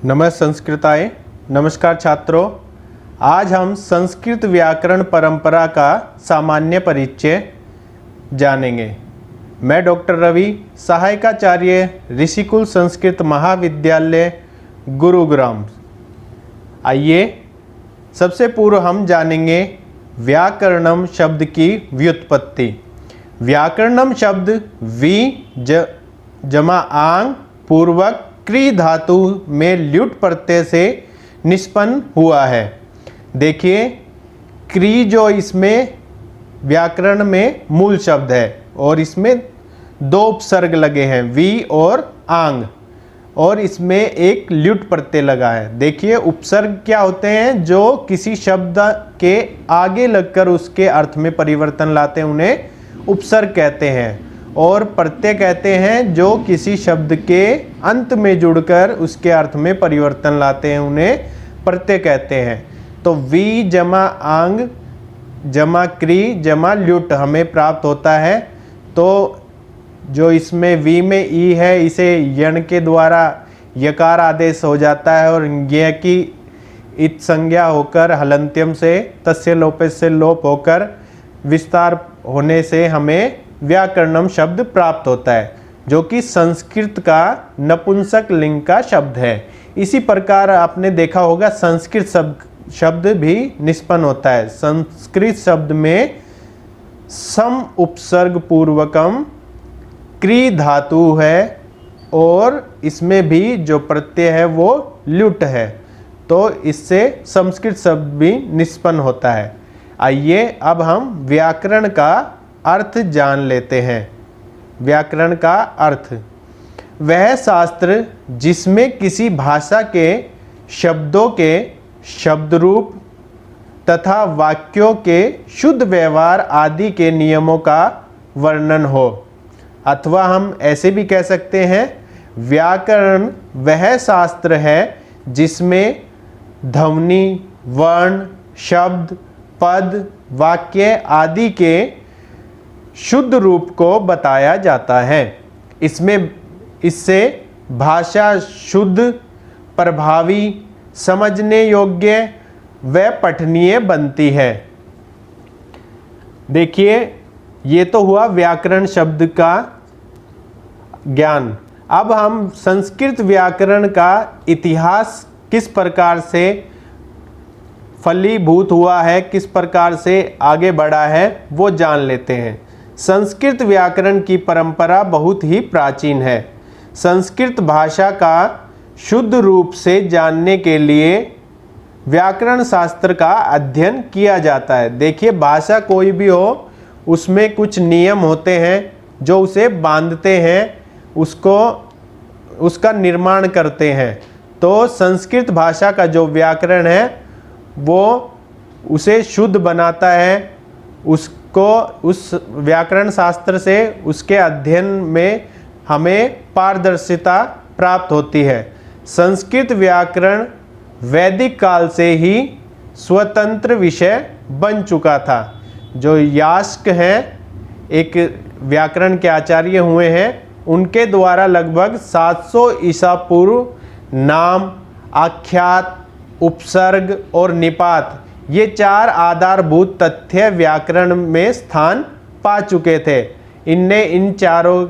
संस्कृताय। नमस्कार छात्रों, आज हम संस्कृत व्याकरण परंपरा का सामान्य परिचय जानेंगे। मैं डॉक्टर रवि, सहायकाचार्य, ऋषिकुल संस्कृत महाविद्यालय, गुरुग्राम। आइए सबसे पूर्व हम जानेंगे व्याकरणम शब्द की व्युत्पत्ति। व्याकरणम शब्द जमा आंग पूर्वक क्री धातु में ल्युट प्रत्यय से निष्पन्न हुआ है। देखिए, क्री जो इसमें व्याकरण में मूल शब्द है और इसमें दो उपसर्ग लगे हैं, वी और आंग, और इसमें एक ल्युट प्रत्यय लगा है। देखिए, उपसर्ग क्या होते हैं? जो किसी शब्द के आगे लगकर उसके अर्थ में परिवर्तन लाते हैं, उन्हें उपसर्ग कहते हैं। और प्रत्यय कहते हैं जो किसी शब्द के अंत में जुड़कर उसके अर्थ में परिवर्तन लाते हैं, उन्हें प्रत्यय कहते हैं। तो वी जमा आंग जमा क्री जमा ल्युट हमें प्राप्त होता है। तो जो इसमें वी में ई है, इसे यण के द्वारा यकार आदेश हो जाता है और य की इत संज्ञा होकर हलंत्यम से तस्य लोपे से लोप होकर विस्तार होने से हमें व्याकरणम शब्द प्राप्त होता है, जो कि संस्कृत का नपुंसक लिंग का शब्द है। इसी प्रकार आपने देखा होगा संस्कृत शब्द भी निष्पन्न होता है। संस्कृत शब्द में सम उपसर्ग पूर्वकम क्री धातु है और इसमें भी जो प्रत्यय है वो ल्युट है, तो इससे संस्कृत शब्द भी निष्पन्न होता है। आइए अब हम व्याकरण का अर्थ जान लेते हैं। व्याकरण का अर्थ वह शास्त्र जिसमें किसी भाषा के शब्दों के शब्द रूप तथा वाक्यों के शुद्ध व्यवहार आदि के नियमों का वर्णन हो, अथवा हम ऐसे भी कह सकते हैं व्याकरण वह शास्त्र है जिसमें ध्वनि, वर्ण, शब्द, पद, वाक्य आदि के शुद्ध रूप को बताया जाता है। इससे भाषा शुद्ध, प्रभावी, समझने योग्य व पठनीय बनती है। देखिए, ये तो हुआ व्याकरण शब्द का ज्ञान। अब हम संस्कृत व्याकरण का इतिहास किस प्रकार से फलीभूत हुआ है, किस प्रकार से आगे बढ़ा है, वो जान लेते हैं। संस्कृत व्याकरण की परंपरा बहुत ही प्राचीन है। संस्कृत भाषा का शुद्ध रूप से जानने के लिए व्याकरण शास्त्र का अध्ययन किया जाता है। देखिए, भाषा कोई भी हो, उसमें कुछ नियम होते हैं जो उसे बांधते हैं, उसका निर्माण करते हैं। तो संस्कृत भाषा का जो व्याकरण है वो उसे शुद्ध बनाता है। उस व्याकरण शास्त्र से उसके अध्ययन में हमें पारदर्शिता प्राप्त होती है। संस्कृत व्याकरण वैदिक काल से ही स्वतंत्र विषय बन चुका था। जो यास्क हैं, एक व्याकरण के आचार्य हुए हैं, उनके द्वारा लगभग 700 ईसा पूर्व नाम, आख्यात, उपसर्ग और निपात, ये चार आधारभूत तथ्य व्याकरण में स्थान पा चुके थे। इनने इन चारों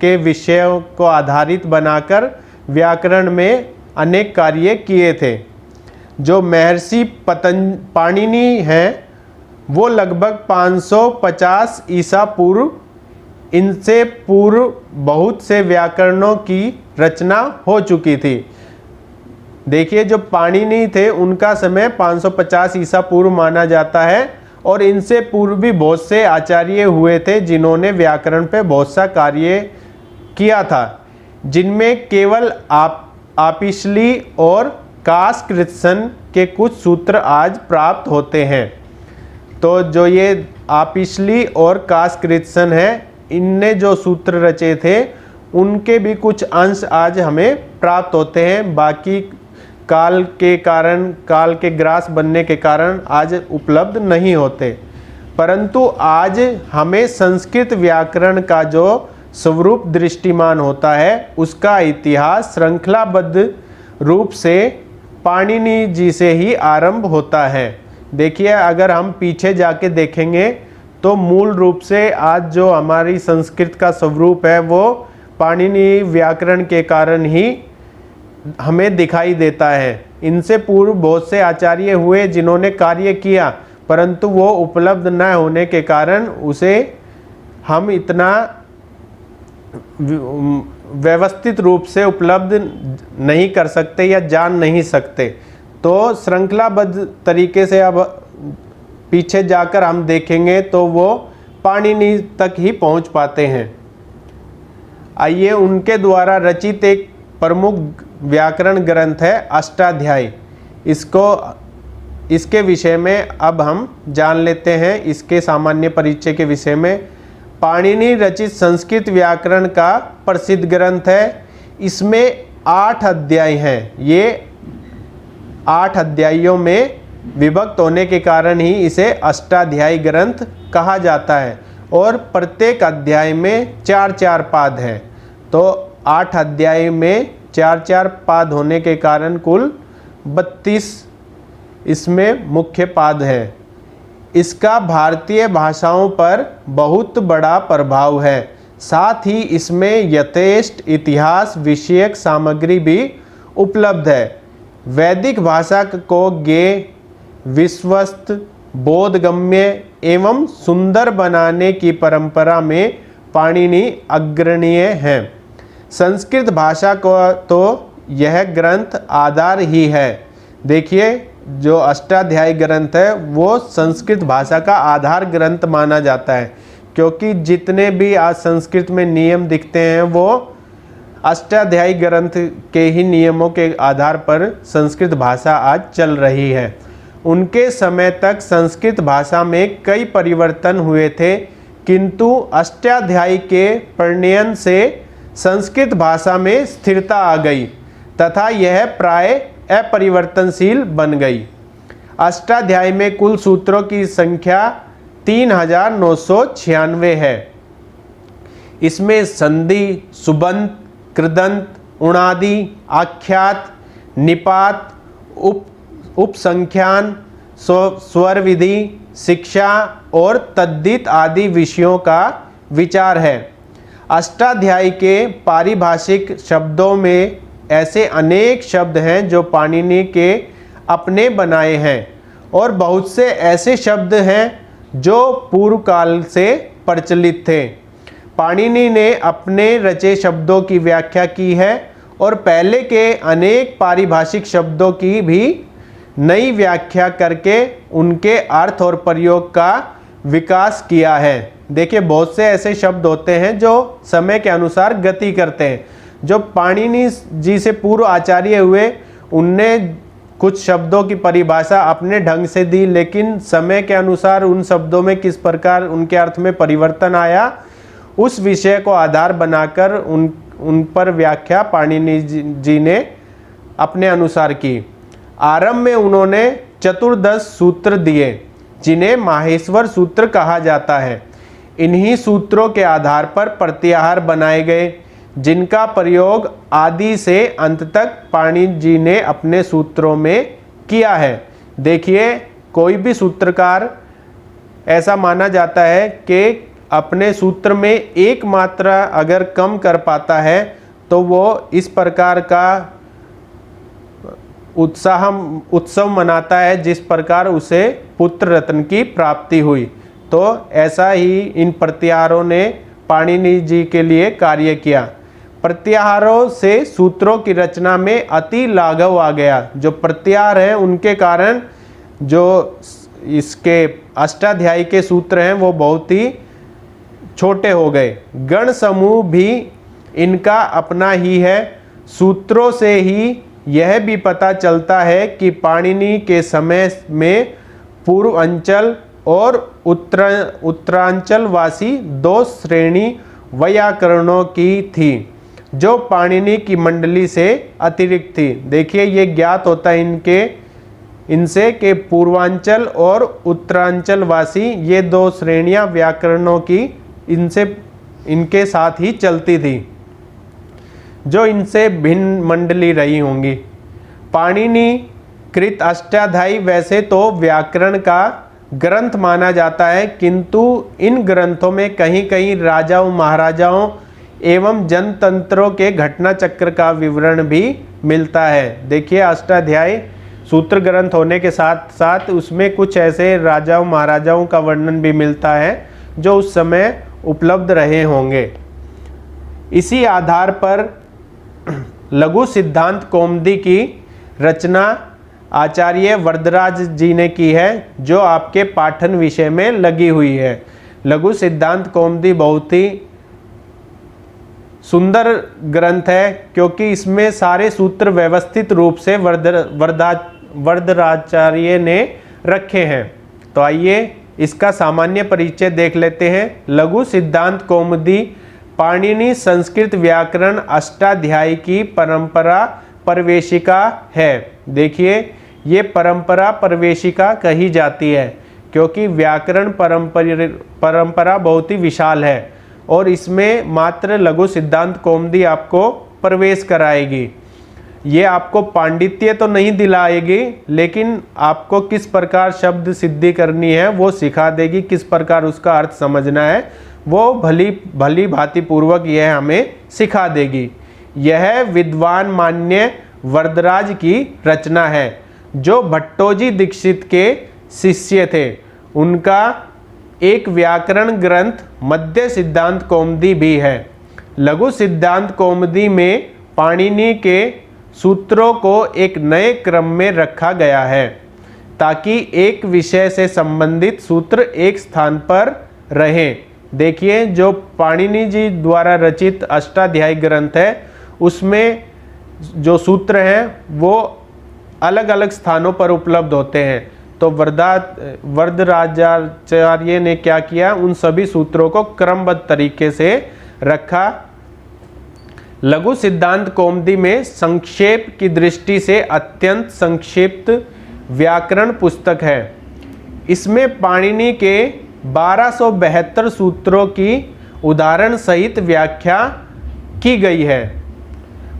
के विषयों को आधारित बनाकर व्याकरण में अनेक कार्य किए थे। जो महर्षि पाणिनि हैं, वो लगभग 550 ईसा पूर्व, इनसे पूर्व बहुत से व्याकरणों की रचना हो चुकी थी। देखिए, जो पाणिनि थे उनका समय 550 ईसा पूर्व माना जाता है और इनसे पूर्व भी बहुत से आचार्य हुए थे जिन्होंने व्याकरण पे बहुत सा कार्य किया था, जिनमें केवल आपिशली और कास्कृत्सन के कुछ सूत्र आज प्राप्त होते हैं। तो जो ये आपिशली और कास्कृत्सन है, इनने जो सूत्र रचे थे उनके भी कुछ अंश आज हमें प्राप्त होते हैं। बाकी काल के ग्रास बनने के कारण आज उपलब्ध नहीं होते। परंतु आज हमें संस्कृत व्याकरण का जो स्वरूप दृष्टिमान होता है, उसका इतिहास श्रृंखलाबद्ध रूप से पाणिनि जी से ही आरंभ होता है। देखिए, अगर हम पीछे जाके देखेंगे तो मूल रूप से आज जो हमारी संस्कृत का स्वरूप है वो पाणिनि व्याकरण के कारण ही हमें दिखाई देता है। इनसे पूर्व बहुत से आचार्य हुए जिन्होंने कार्य किया, परंतु वो उपलब्ध न होने के कारण उसे हम इतना व्यवस्थित रूप से उपलब्ध नहीं कर सकते या जान नहीं सकते। तो श्रृंखलाबद्ध तरीके से अब पीछे जाकर हम देखेंगे तो वो पाणिनि तक ही पहुंच पाते हैं। आइए, उनके द्वारा रचित एक प्रमुख व्याकरण ग्रंथ है अष्टाध्यायी। इसके विषय में अब हम जान लेते हैं, इसके सामान्य परिचय के विषय में। पाणिनि रचित संस्कृत व्याकरण का प्रसिद्ध ग्रंथ है। इसमें 8 अध्याय हैं। ये 8 अध्यायों में विभक्त होने के कारण ही इसे अष्टाध्यायी ग्रंथ कहा जाता है और प्रत्येक अध्याय में 4-4 पाद हैं। तो 8 अध्याय में 4-4 पाद होने के कारण कुल 32 इसमें मुख्य पाद हैं। इसका भारतीय भाषाओं पर बहुत बड़ा प्रभाव है। साथ ही इसमें यथेष्ट इतिहास विषयक सामग्री भी उपलब्ध है। वैदिक भाषा को ज्ञेय, विश्वस्त, बोधगम्य एवं सुंदर बनाने की परंपरा में पाणिनि अग्रणीय हैं। संस्कृत भाषा को तो यह ग्रंथ आधार ही है। देखिए, जो अष्टाध्यायी ग्रंथ है वो संस्कृत भाषा का आधार ग्रंथ माना जाता है, क्योंकि जितने भी आज संस्कृत में नियम दिखते हैं वो अष्टाध्यायी ग्रंथ के ही नियमों के आधार पर संस्कृत भाषा आज चल रही है। उनके समय तक संस्कृत भाषा में कई परिवर्तन हुए थे, किंतु अष्टाध्यायी के प्रणयन से संस्कृत भाषा में स्थिरता आ गई तथा यह प्राय अपरिवर्तनशील बन गई। अष्टाध्यायी में कुल सूत्रों की संख्या 3996 है। इसमें संधि, सुबंत, कृदंत, उणादि, आख्यात, निपात, उपसंख्यान, स्वर विधि, शिक्षा और तद्धित आदि विषयों का विचार है। अष्टाध्यायी के पारिभाषिक शब्दों में ऐसे अनेक शब्द हैं जो पाणिनि के अपने बनाए हैं और बहुत से ऐसे शब्द हैं जो पूर्व काल से प्रचलित थे। पाणिनि ने अपने रचे शब्दों की व्याख्या की है और पहले के अनेक पारिभाषिक शब्दों की भी नई व्याख्या करके उनके अर्थ और प्रयोग का विकास किया है। देखिए, बहुत से ऐसे शब्द होते हैं जो समय के अनुसार गति करते हैं। जो पाणिनि जी से पूर्व आचार्य हुए उनने कुछ शब्दों की परिभाषा अपने ढंग से दी, लेकिन समय के अनुसार उन शब्दों में किस प्रकार उनके अर्थ में परिवर्तन आया उस विषय को आधार बनाकर उन पर व्याख्या पाणिनि जी ने अपने अनुसार की। आरंभ में उन्होंने 14 सूत्र दिए जिन्हें माहेश्वर सूत्र कहा जाता है। इन्हीं सूत्रों के आधार पर प्रत्याहार बनाए गए जिनका प्रयोग आदि से अंत तक पाणिनि जी ने अपने सूत्रों में किया है। देखिए, कोई भी सूत्रकार ऐसा माना जाता है कि अपने सूत्र में एक मात्रा अगर कम कर पाता है तो वो इस प्रकार का उत्सव मनाता है जिस प्रकार उसे पुत्र रत्न की प्राप्ति हुई। तो ऐसा ही इन प्रत्याहारों ने पाणिनि जी के लिए कार्य किया। प्रत्याहारों से सूत्रों की रचना में अति लाघव आ गया। जो प्रत्याहार हैं उनके कारण जो इसके अष्टाध्यायी के सूत्र हैं वो बहुत ही छोटे हो गए। गण समूह भी इनका अपना ही है। सूत्रों से ही यह भी पता चलता है कि पाणिनि के समय में पूर्व अंचल और उत्तरांचल वासी 2 श्रेणी वैयाकरणों की थी जो पाणिनि की मंडली से अतिरिक्त थी। देखिए, ये ज्ञात होता है इनसे कि पूर्वांचल और उत्तरांचल वासी ये 2 श्रेणियां व्याकरणों की इनके साथ ही चलती थी जो इनसे भिन्न मंडली रही होंगी। पाणिनि कृत अष्टाध्यायी वैसे तो व्याकरण का ग्रंथ माना जाता है, किंतु इन ग्रंथों में कहीं कहीं राजाओं महाराजाओं एवं जनतंत्रों के घटना चक्र का विवरण भी मिलता है। देखिए, अष्टाध्यायी सूत्र ग्रंथ होने के साथ साथ उसमें कुछ ऐसे राजाओं महाराजाओं का वर्णन भी मिलता है जो उस समय उपलब्ध रहे होंगे। इसी आधार पर लघु सिद्धांत कौमुदी की रचना आचार्य वरदराज जी ने की है, जो आपके पाठन विषय में लगी हुई है। लघु सिद्धांत कौमुदी बहुत ही सुंदर ग्रंथ है, क्योंकि इसमें सारे सूत्र व्यवस्थित रूप से वरदराचार्य ने रखे हैं। तो आइए इसका सामान्य परिचय देख लेते हैं। लघु सिद्धांत कौमुदी पाणिनि संस्कृत व्याकरण अष्टाध्यायी की परंपरा प्रवेशिका है। देखिए, ये परंपरा प्रवेशिका कही जाती है क्योंकि व्याकरण परंपरा बहुत ही विशाल है और इसमें मात्र लघु सिद्धांत कौमुदी आपको प्रवेश कराएगी। ये आपको पांडित्य तो नहीं दिलाएगी, लेकिन आपको किस प्रकार शब्द सिद्धि करनी है वो सिखा देगी, किस प्रकार उसका अर्थ समझना है वो भली भांति पूर्वक यह हमें सिखा देगी। यह विद्वान मान्य वरदराज की रचना है, जो भट्टोजी दीक्षित के शिष्य थे। उनका एक व्याकरण ग्रंथ मध्य सिद्धांत कौमुदी भी है। लघु सिद्धांत कौमुदी में पाणिनि के सूत्रों को एक नए क्रम में रखा गया है, ताकि एक विषय से संबंधित सूत्र एक स्थान पर रहें। देखिए, जो पाणिनि जी द्वारा रचित अष्टाध्यायी ग्रंथ है उसमें जो सूत्र हैं वो अलग अलग स्थानों पर उपलब्ध होते हैं। तो वरदराजाचार्य ने क्या किया, उन सभी सूत्रों को क्रमबद्ध तरीके से रखा। लघु सिद्धांत कौमुदी में संक्षेप की दृष्टि से अत्यंत संक्षिप्त व्याकरण पुस्तक है। इसमें पाणिनि के 1272 सूत्रों की उदाहरण सहित व्याख्या की गई है।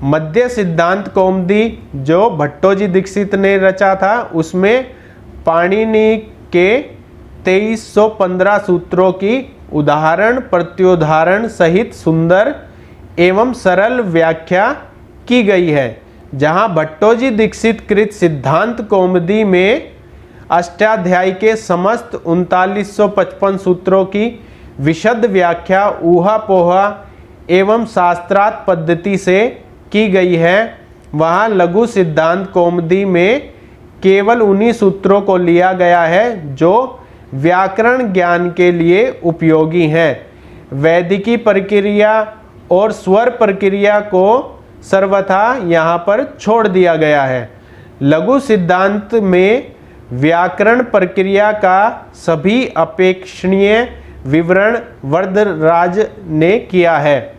मध्य सिद्धांत कौमुदी जो भट्टोजी दीक्षित ने रचा था, उसमें पाणिनि के 2315 सूत्रों की उदाहरण प्रत्युदाहरण सहित सुंदर एवं सरल व्याख्या की गई है। जहां भट्टोजी दीक्षित कृत सिद्धांत कौमुदी में अष्टाध्यायी के समस्त 3955 सूत्रों की विशद व्याख्या ऊहा-पोहा एवं शास्त्रार्थ पद्धति से की गई है, वहां लघु सिद्धांत कौमुदी में केवल उन्हीं सूत्रों को लिया गया है जो व्याकरण ज्ञान के लिए उपयोगी हैं। वैदिकी प्रक्रिया और स्वर प्रक्रिया को सर्वथा यहाँ पर छोड़ दिया गया है। लघु सिद्धांत में व्याकरण प्रक्रिया का सभी अपेक्षणीय विवरण वरदराज ने किया है।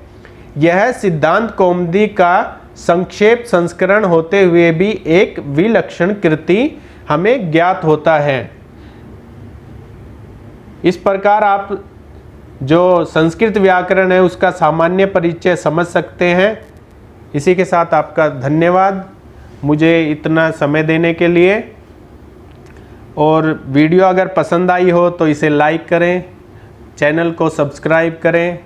यह सिद्धांत कौमुदी का संक्षेप संस्करण होते हुए भी एक विलक्षण कृति हमें ज्ञात होता है। इस प्रकार आप जो संस्कृत व्याकरण है उसका सामान्य परिचय समझ सकते हैं। इसी के साथ आपका धन्यवाद मुझे इतना समय देने के लिए। और वीडियो अगर पसंद आई हो तो इसे लाइक करें, चैनल को सब्सक्राइब करें